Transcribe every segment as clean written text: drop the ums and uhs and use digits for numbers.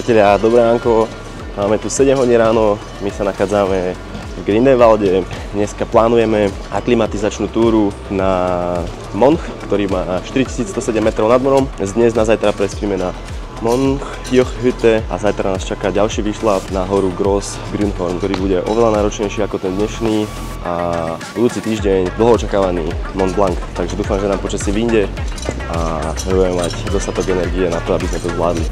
Priatelia, dobré ránko. Máme tu 7 hodín ráno, my sa nachádzame v Grindelwalde. Dneska plánujeme aklimatizačnú túru na Monch, ktorý má 4107 metrov nad morom. Z dnes na zajtra prespíme na Monchjochhütte a zajtra nás čaká ďalší výšľap na horu Gross Grünhorn, ktorý bude oveľa náročnejší ako ten dnešný a budúci týždeň dlho očakávaný Mont Blanc. Takže dúfam, že nám počasie vyjde a budeme mať dostatok energie na to, aby sme to zvládli.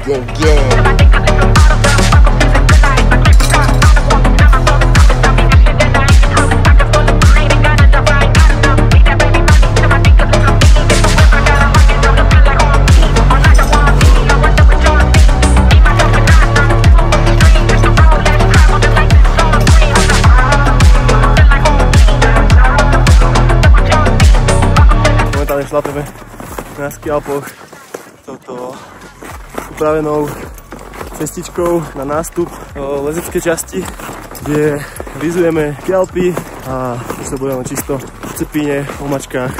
Šlapeme na skialpoch touto upravenou cestičkou na nástup do lezeckej časti, kde lyžujeme skialpy a sa budeme čisto v cepíne, omačkách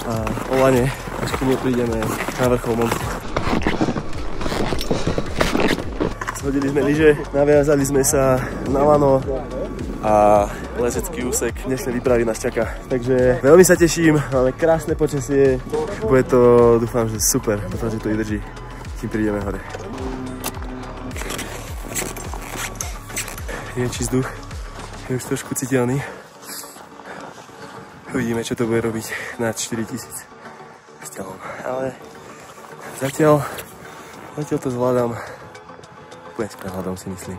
a olane, až kým neprídeme na vrchol Montu. Zhodili sme lyže, naviazali sme sa na lano a lezecký úsek dnešnej výpravy nás čaká. Takže veľmi sa teším, máme krásne počasie, bude to, dúfam, že super, dúfam, že to vydrží, kým prídeme hore. Je čist vzduch, je už trošku citeľný. Uvidíme, čo to bude robiť nad 4000 vzťahom, ale zatiaľ to zvládam, úplne s prehľadom si myslím.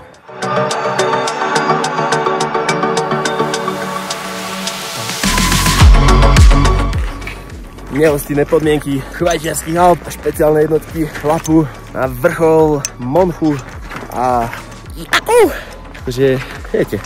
Nehostinné podmienky Švajčiarskych Alp, špeciálne jednotky chlapu na vrchol Monchu a takže viete,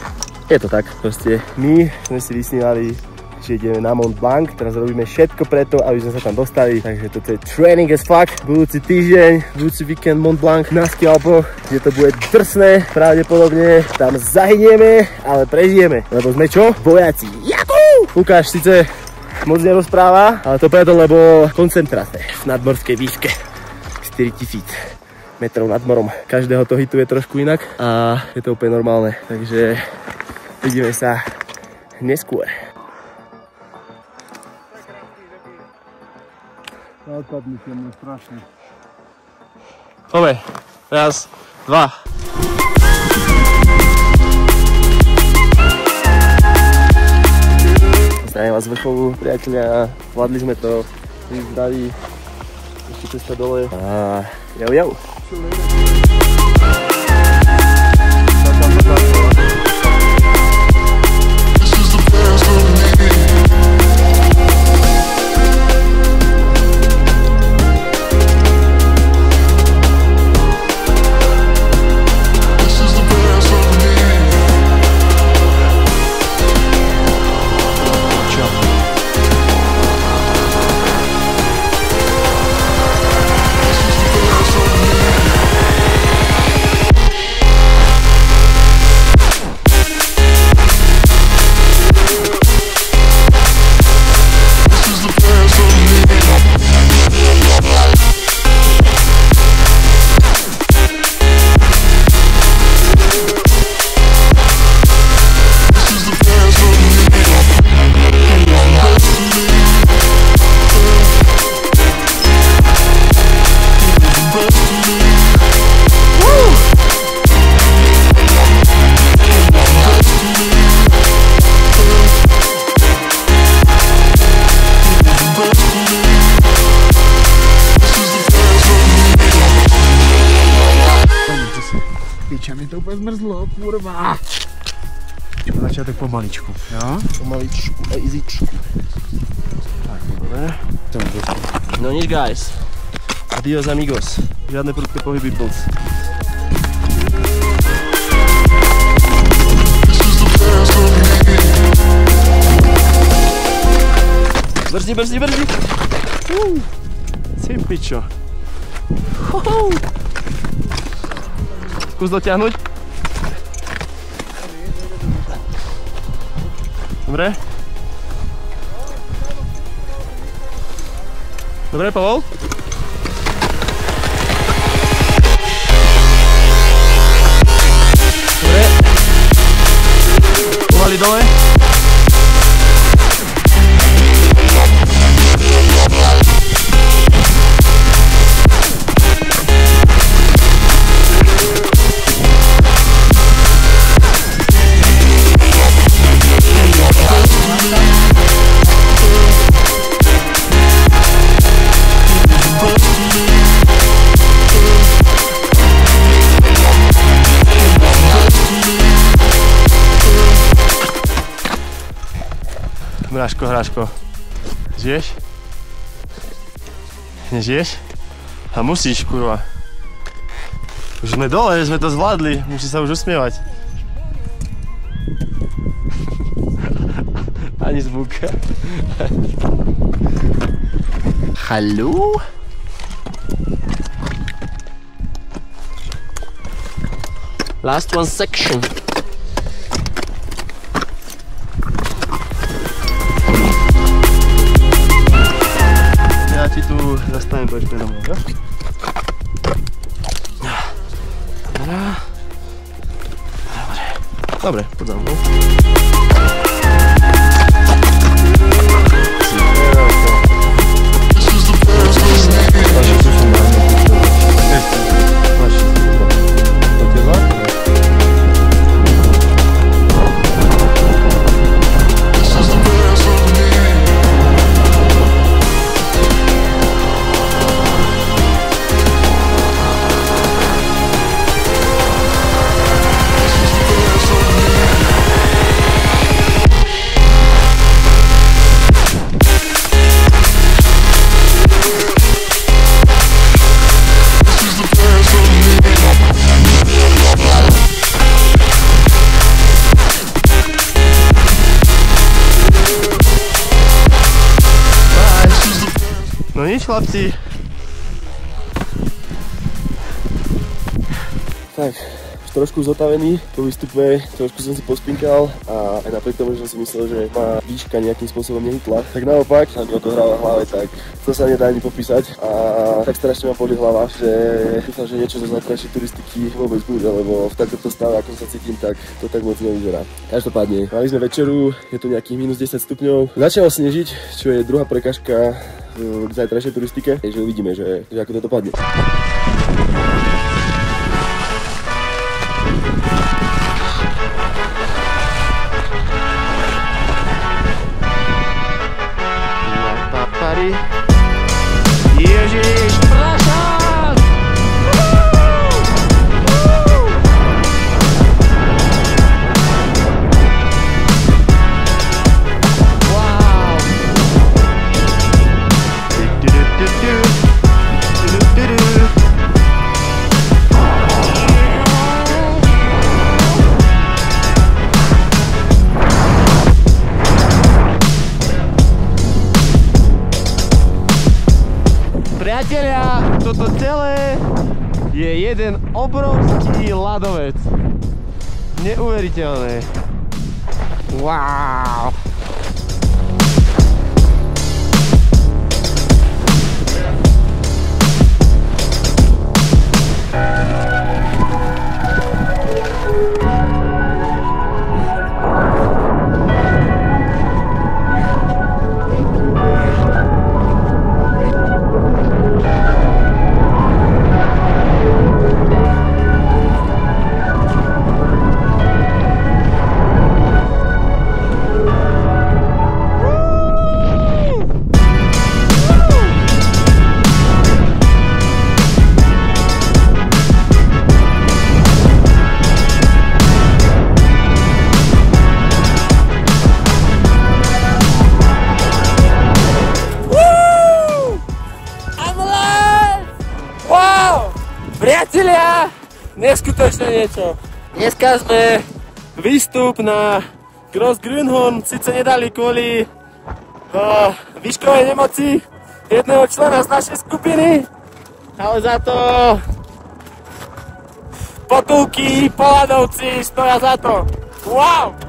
je to tak, proste my sme si vysnívali, že ideme na Mont Blanc, teraz robíme všetko preto, aby sme sa tam dostali, takže toto je training as fuck, budúci týždeň, budúci víkend Mont Blanc na skialpoch, kde to bude drsné, pravdepodobne tam zahynieme, ale prežijeme, lebo sme čo? Vojaci. Lukáš síce moc nerozpráva, ale to preto, lebo koncentráte v nadmorskej výške 4000 metrov nad morom. Každého to hituje trošku inak a je to úplne normálne, takže vidíme sa neskôr. Odpadli sa mne strašne. Poďme, raz, dva. Zdravím vás z vrcholu, priatelia, zvládli sme to, vy zdraví, ešte cesta dole a jau. Mi to úplně zmrzlo, kurva. Začátek pomaličku, jo? Pomaličku a easyčku. Tak, dobre. No nič, guys. Adios amigos. Žiadne prudké pohyby, plc. Brzdi. Si pičo. Skús dotiahnuť. Dobre. Dobre, povol. Mráško, hráško. Žiješ? Nežiješ? A musíš, kurva. Už sme dole, sme to zvládli, musí sa už usmievať. Ani zvuk. Hallo? Last one section. Ja ti tu zastavím, poď predo mnou, jo? Dobre, poď za mnou. No nič, chlapci. Tak, už trošku zotavený po výstupe, trošku som si pospinkal a aj napriek tomu, že som si myslel, že ma výška nejakým spôsobom nehytla, tak naopak sa mi odohráva v hlave, tak to sa nedá ani popísať a tak strašne ma boli hlava, že dúfam, že niečo zo zajtrajšej turistiky vôbec bude, lebo v takomto stave, ako sa cítim, tak to tak moc nevyzerá. Každopádne, mali sme večeru, je tu nejakých minus 10 stupňov, začalo snežiť, čo je druhá prekažka k zajtrajšej turistike, takže uvidíme, že ako to dopadne. Ježiš, pršák! Wow! Priatelia, toto celé je jeden obrovský ľadovec. Neuveriteľné. Wow! Priatelia, neskutočné niečo. Dneska sme výstup na Grossgrünhorn síce nedali kvôli výškovej nemoci jedného člena z našej skupiny, ale za to potulky, poľadovci stoja za to. Wow!